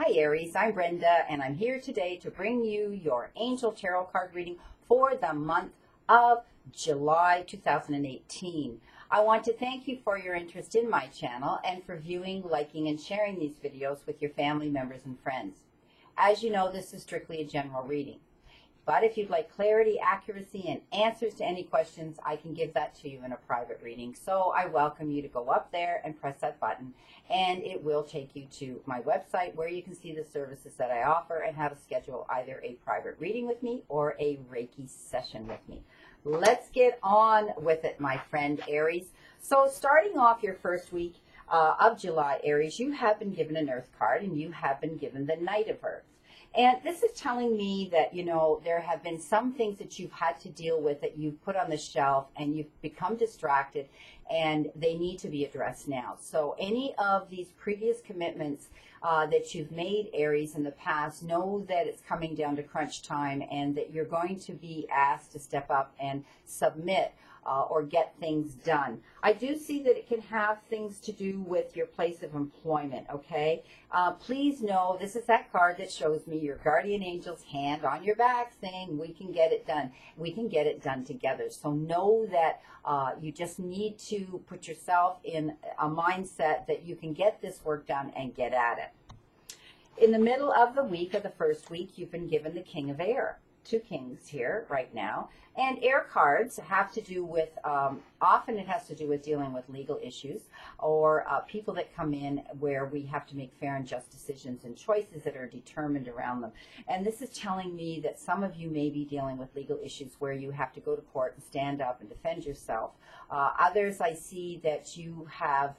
Hi Aries, I'm Brenda and I'm here today to bring you your Angel Tarot card reading for the month of July 2018. I want to thank you for your interest in my channel and for viewing, liking, and sharing these videos with your family members and friends. As you know, this is strictly a general reading. But if you'd like clarity, accuracy, and answers to any questions, I can give that to you in a private reading. So I welcome you to go up there and press that button, and it will take you to my website where you can see the services that I offer and how to schedule either a private reading with me or a Reiki session with me. Let's get on with it, my friend Aries. So starting off your first week of July, Aries, you have been given an Earth card, and you have been given the Knight of Earth. And this is telling me that, you know, there have been some things that you've had to deal with that you've put on the shelf and you've become distracted and they need to be addressed now. So any of these previous commitments that you've made, Aries, in the past, know that it's coming down to crunch time and that you're going to be asked to step up and submit or get things done. I do see that it can have things to do with your place of employment, okay? Please know this is that card that shows me your guardian angel's hand on your back saying we can get it done. We can get it done together. So know that you just need to put yourself in a mindset that you can get this work done and get at it. In the middle of the week, of the first week, you've been given the King of Air. Two kings here right now, and air cards have to do with often it has to do with dealing with legal issues or people that come in where we have to make fair and just decisions and choices that are determined around them. And this is telling me that some of you may be dealing with legal issues where you have to go to court and stand up and defend yourself. Others, I see that you have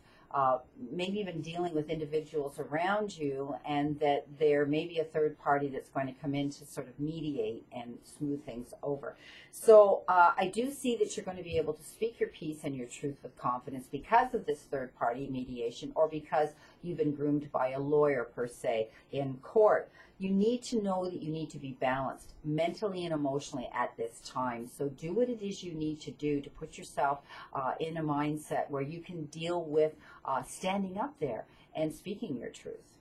maybe even dealing with individuals around you, and that there may be a third party that's going to come in to sort of mediate and smooth things over. So I do see that you're going to be able to speak your piece and your truth with confidence because of this third party mediation, or because you've been groomed by a lawyer per se in court. You need to know that you need to be balanced mentally and emotionally at this time. So do what it is you need to do to put yourself in a mindset where you can deal with standing up there and speaking your truth.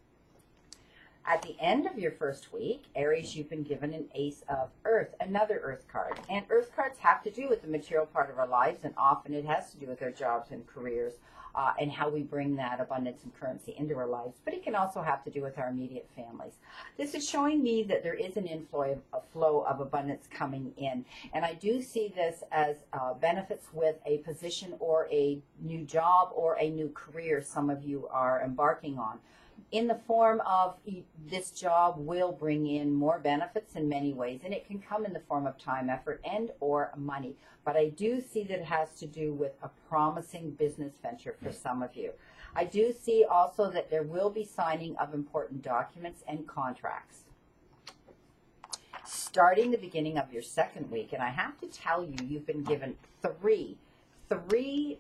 At the end of your first week, Aries, you've been given an Ace of Earth, another Earth card. And Earth cards have to do with the material part of our lives, and often it has to do with our jobs and careers. And how we bring that abundance and currency into our lives. But it can also have to do with our immediate families. This is showing me that there is an inflow, a flow of abundance coming in. And I do see this as benefits with a position or a new job or a new career some of you are embarking on. In the form of this job will bring in more benefits in many ways, and it can come in the form of time, effort, and or money. But I do see that it has to do with a promising business venture for some of you. I do see also that there will be signing of important documents and contracts. Starting the beginning of your second week, and I have to tell you, you've been given three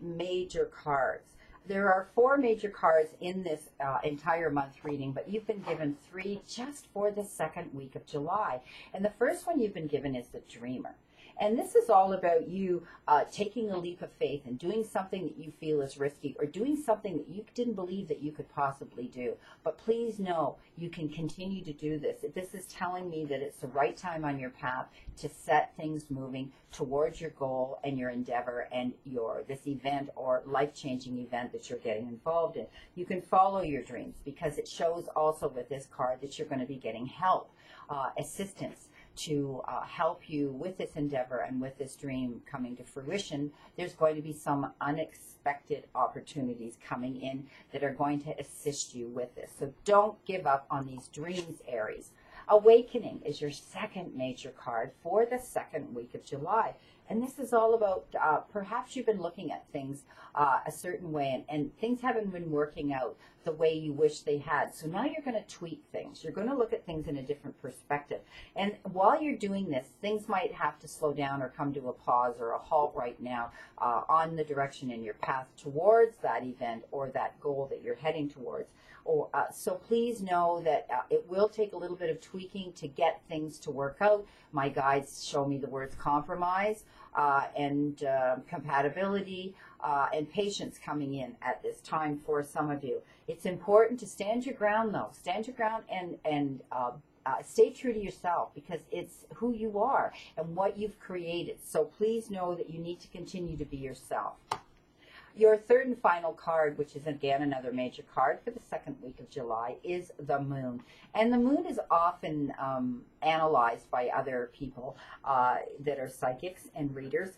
major cards. There are 4 major cards in this entire month reading, but you've been given 3 just for the second week of July. And the first one you've been given is the Dreamer. And this is all about you taking a leap of faith and doing something that you feel is risky, or doing something that you didn't believe that you could possibly do. But please know you can continue to do this. This is telling me that it's the right time on your path to set things moving towards your goal and your endeavor and this event or life-changing event that you're getting involved in. You can follow your dreams because it shows also with this card that you're going to be getting help, assistance, to help you with this endeavor and with this dream coming to fruition. There's going to be some unexpected opportunities coming in that are going to assist you with this. So don't give up on these dreams, Aries. Awakening is your second major card for the second week of July. And this is all about perhaps you've been looking at things a certain way and things haven't been working out the way you wish they had. So now you're going to tweak things. You're going to look at things in a different perspective. And while you're doing this, things might have to slow down or come to a pause or a halt right now on the direction in your path towards that event or that goal that you're heading towards. So please know that it will take a little bit of tweaking to get things to work out. My guides show me the words compromise and compatibility and patience coming in at this time for some of you. It's important to stand your ground, though. Stand your ground and stay true to yourself, because it's who you are and what you've created. So please know that you need to continue to be yourself. Your third and final card, which is again another major card for the second week of July, is the moon. And the moon is often analyzed by other people that are psychics and readers,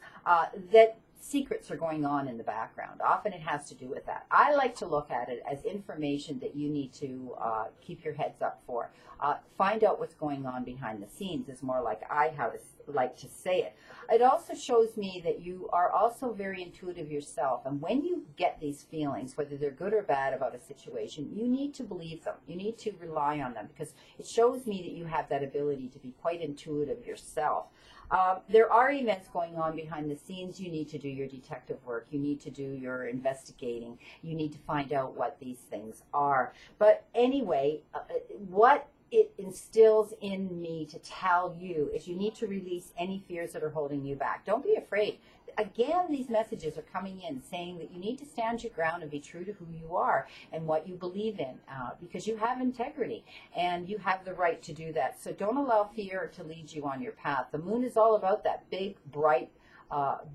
that secrets are going on in the background. Often it has to do with that. I like to look at it as information that you need to keep your heads up for. Find out what's going on behind the scenes is more like like to say it. It also shows me that you are also very intuitive yourself. And when you get these feelings, whether they're good or bad about a situation, you need to believe them. You need to rely on them, because it shows me that you have that ability to be quite intuitive yourself. There are events going on behind the scenes. You need to do your detective work. You need to do your investigating. You need to find out what these things are. But anyway, what it instills in me to tell you is you need to release any fears that are holding you back. Don't be afraid. Again, these messages are coming in saying that you need to stand your ground and be true to who you are and what you believe in, because you have integrity and you have the right to do that. So don't allow fear to lead you on your path. The moon is all about that big, bright,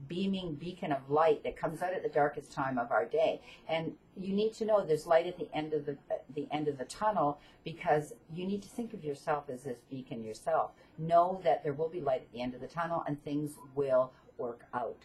beaming beacon of light that comes out at the darkest time of our day. And you need to know there's light at the end of the tunnel, because you need to think of yourself as this beacon yourself. Know that there will be light at the end of the tunnel and things will work out.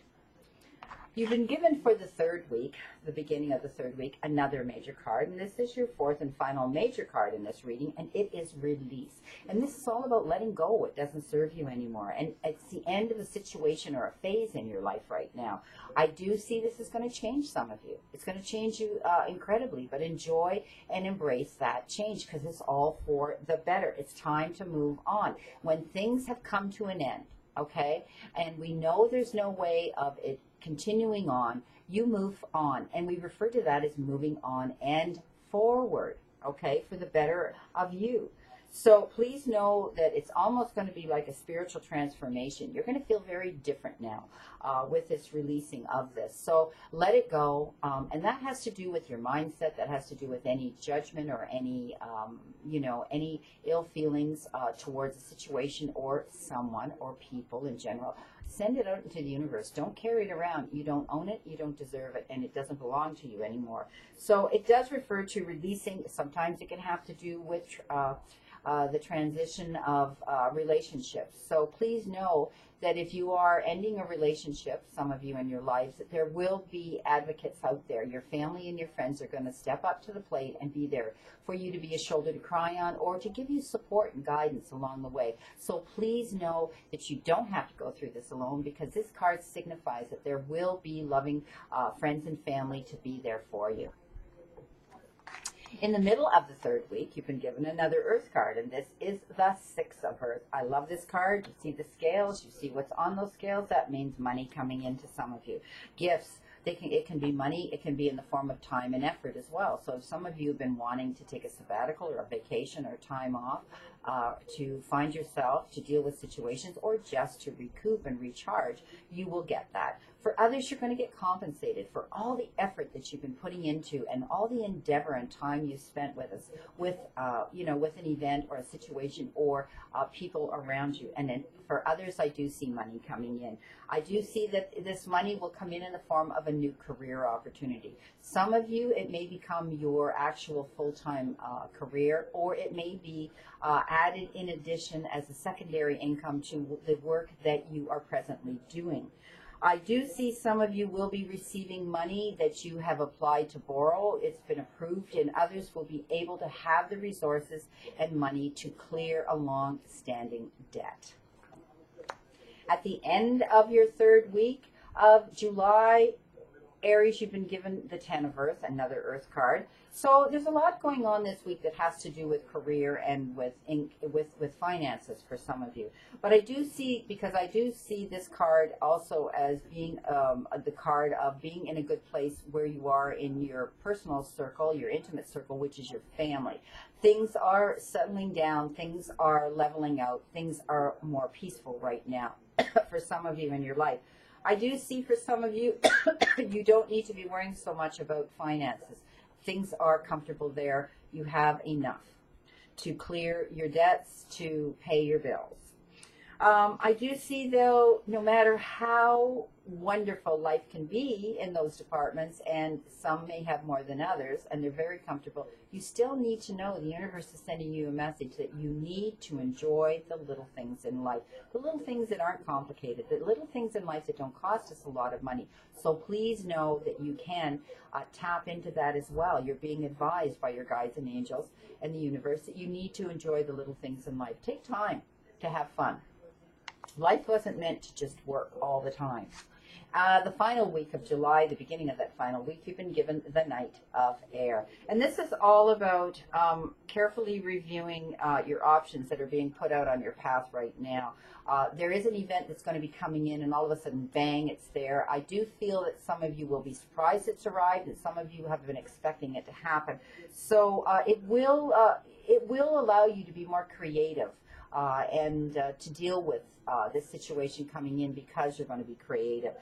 You've been given for the third week, the beginning of the third week, another major card, and this is your fourth and final major card in this reading, and it is release. And this is all about letting go what doesn't serve you anymore, and it's the end of a situation or a phase in your life right now. I do see this is going to change some of you. It's going to change you incredibly, but enjoy and embrace that change, because it's all for the better. It's time to move on. When things have come to an end, okay, and we know there's no way of it continuing on, you move on, and we refer to that as moving on and forward, okay, for the better of you. So please know that it's almost going to be like a spiritual transformation. You're going to feel very different now with this releasing of this. So let it go, and that has to do with your mindset. That has to do with any judgment or any, any ill feelings towards a situation or someone or people in general. Send it out into the universe. Don't carry it around. You don't own it, you don't deserve it, and it doesn't belong to you anymore. So it does refer to releasing. Sometimes it can have to do with the transition of relationships. So please know that if you are ending a relationship, some of you in your lives, that there will be advocates out there. Your family and your friends are going to step up to the plate and be there for you to be a shoulder to cry on, or to give you support and guidance along the way. So please know that you don't have to go through this alone, because this card signifies that there will be loving friends and family to be there for you. In the middle of the third week, you've been given another Earth card, and this is the Six of Earth. I love this card. You see the scales. You see what's on those scales. That means money coming into some of you. Gifts. It can be money. It can be in the form of time and effort as well. So if some of you have been wanting to take a sabbatical or a vacation or time off to find yourself, to deal with situations, or just to recoup and recharge, you will get that. For others, you're going to get compensated for all the effort that you've been putting into and all the endeavor and time you've spent with us, with an event or a situation or people around you. And then for others, I do see money coming in. I do see that this money will come in the form of a new career opportunity. Some of you, it may become your actual full-time career, or it may be added in addition as a secondary income to the work that you are presently doing. I do see some of you will be receiving money that you have applied to borrow. It's been approved, and others will be able to have the resources and money to clear a long-standing debt. At the end of your third week of July, Aries, you've been given the Ten of Earth, another Earth card. So there's a lot going on this week that has to do with career and with finances for some of you. But I do see, because I do see this card also as being the card of being in a good place where you are in your personal circle, your intimate circle, which is your family. Things are settling down, things are leveling out, things are more peaceful right now for some of you in your life. I do see for some of you, you don't need to be worrying so much about finances. Things are comfortable there. You have enough to clear your debts, to pay your bills. I do see, though, no matter how wonderful life can be in those departments, and some may have more than others, and they're very comfortable, you still need to know the universe is sending you a message that you need to enjoy the little things in life, the little things that aren't complicated, the little things in life that don't cost us a lot of money. So please know that you can tap into that as well. You're being advised by your guides and angels and the universe that you need to enjoy the little things in life. Take time to have fun. Life wasn't meant to just work all the time. The final week of July, the beginning of that final week, you've been given the Knight of Air. And this is all about carefully reviewing your options that are being put out on your path right now. There is an event that's going to be coming in, and all of a sudden, bang, it's there. I do feel that some of you will be surprised it's arrived, and some of you have been expecting it to happen. So it will allow you to be more creative and to deal with this situation coming in, because you're going to be creative.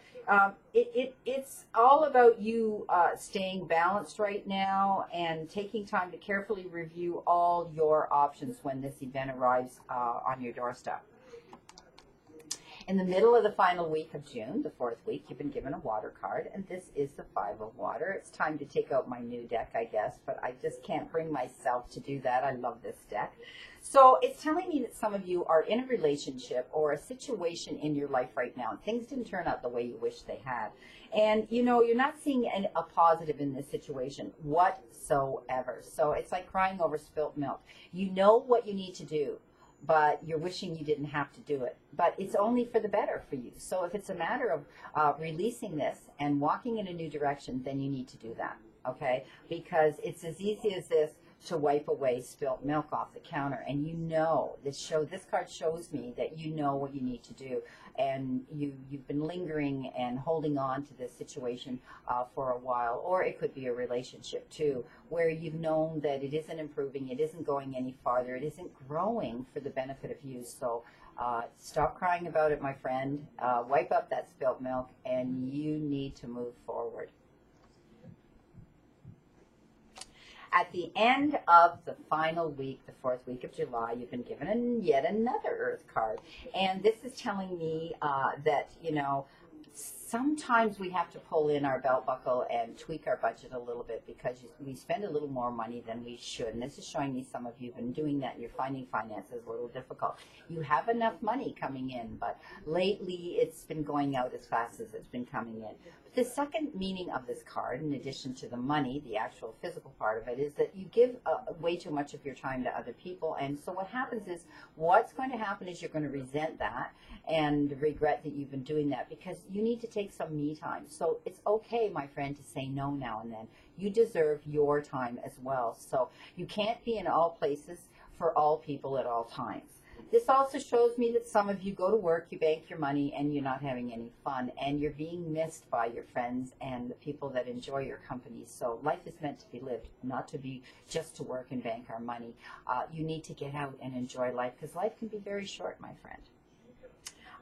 It's all about you staying balanced right now and taking time to carefully review all your options when this event arrives on your doorstep. In the middle of the final week of June, the 4th week, you've been given a water card, and this is the 5 of water. It's time to take out my new deck, I guess, but I just can't bring myself to do that. I love this deck. So it's telling me that some of you are in a relationship or a situation in your life right now, and things didn't turn out the way you wish they had. And, you know, you're not seeing a positive in this situation whatsoever. So it's like crying over spilt milk. You know what you need to do, but you're wishing you didn't have to do it. But it's only for the better for you. So if it's a matter of releasing this and walking in a new direction, then you need to do that, okay? Because it's as easy as this to wipe away spilt milk off the counter. And you know, this card shows me that you know what you need to do. And you've been lingering and holding on to this situation for a while. Or it could be a relationship too, where you've known that it isn't improving, it isn't going any farther, it isn't growing for the benefit of you. So stop crying about it, my friend. Wipe up that spilt milk, and you need to move forward. At the end of the final week, the 4th week of July, you've been given yet another Earth card. And this is telling me that, you know, sometimes we have to pull in our belt buckle and tweak our budget a little bit, because we spend a little more money than we should. And this is showing me some of you have been doing that, and you're finding finances a little difficult. You have enough money coming in, but lately it's been going out as fast as it's been coming in. The second meaning of this card, in addition to the money, the actual physical part of it, is that you give way too much of your time to other people. And so what happens is, what's going to happen is you're going to resent that and regret that you've been doing that, because you need to take some me time. So it's okay, my friend, to say no now and then. You deserve your time as well. So you can't be in all places for all people at all times. This also shows me that some of you go to work, you bank your money, and you're not having any fun, and you're being missed by your friends and the people that enjoy your company. So life is meant to be lived, not to be just to work and bank our money. You need to get out and enjoy life, because life can be very short, my friend.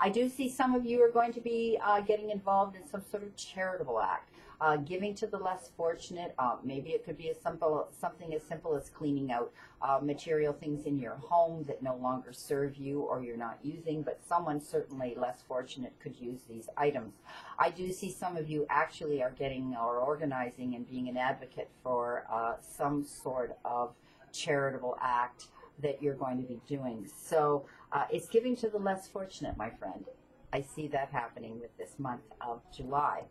I do see some of you are going to be getting involved in some sort of charitable act. Giving to the less fortunate. Maybe it could be something as simple as cleaning out material things in your home that no longer serve you or you're not using, but someone certainly less fortunate could use these items. I do see some of you actually are getting or organizing and being an advocate for some sort of charitable act that you're going to be doing. So it's giving to the less fortunate, my friend. I see that happening with this month of July.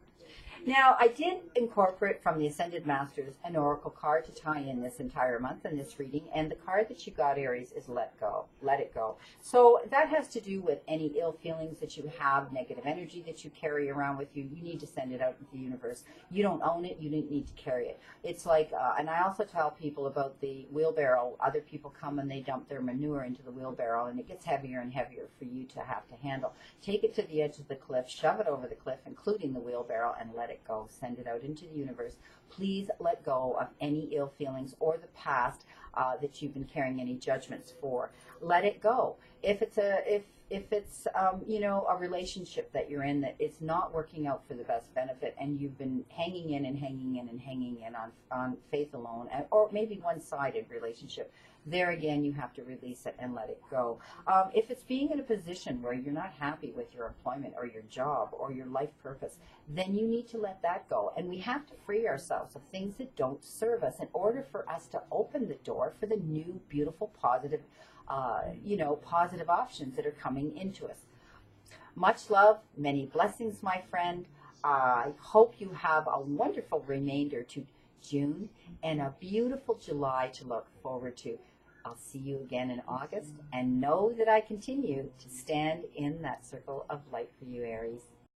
Now, I did incorporate from the Ascended Masters an oracle card to tie in this entire month and this reading, and the card that you got, Aries, is let go, let it go. So that has to do with any ill feelings that you have, negative energy that you carry around with you. You need to send it out into the universe. You don't own it, you don't need to carry it. It's like, and I also tell people about the wheelbarrow. Other people come and they dump their manure into the wheelbarrow, and it gets heavier and heavier for you to have to handle. Take it to the edge of the cliff, shove it over the cliff, including the wheelbarrow, and let it go. Send it out into the universe. Please let go of any ill feelings or the past that you've been carrying any judgments for. Let it go. If it's you know, a relationship that you're in that it's not working out for the best benefit, and you've been hanging in and hanging in and hanging in on faith alone, or maybe one-sided relationship, there again you have to release it and let it go. If it's being in a position where you're not happy with your employment or your job or your life purpose, then you need to let that go. And we have to free ourselves of things that don't serve us in order for us to open the door for the new, beautiful, positive, you know, positive options that are coming into us. Much love, many blessings, my friend. I hope you have a wonderful remainder to June and a beautiful July to look forward to. I'll see you again in August, and know that I continue to stand in that circle of light for you, Aries.